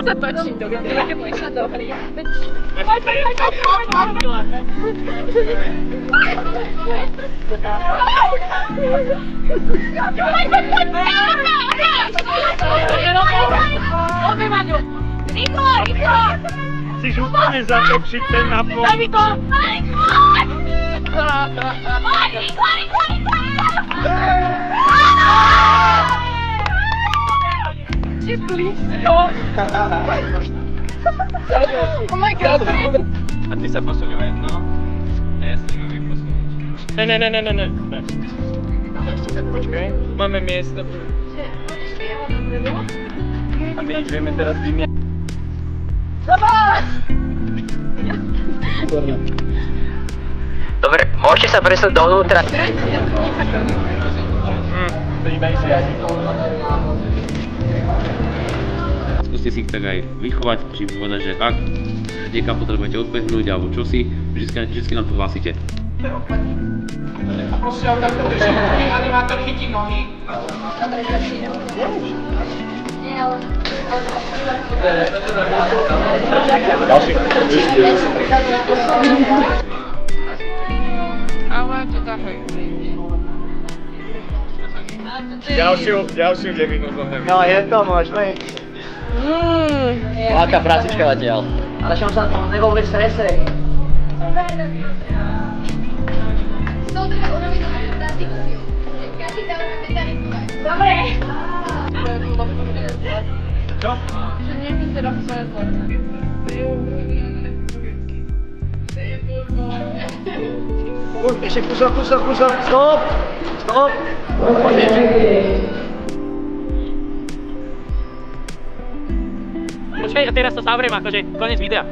sa páči to, keď prišla do hry. Chceš úplne zatočiť ten napol? Ti blízko! Oh my god! A ty sa posuňuje, no. A ja sa neviem posunúť. Ne. Počkaj, máme miesto. A my ideme teraz vymieť. Dobre, môžete sa presunúť dovnútra. Príjmej si aj. Skúste si ich tak aj vychovať, či povedať, že ak niekam potrebujete odbehnúť alebo čosi, vždy nám to hlásite. Prosím, takto drží nohy, animátor chytí nohy. Ďalší. Ale to dahoj. Ďalšiu devinu zohneme. No, je to možné. Láka prácička zatiaľ. Ale čo sa tam nehovorí strese. Dobre! Čo? Že nie mi teda svoje zločiny. Ešte kúsok. Stop! Počkaj, a teraz to zavriem, akože konec videa.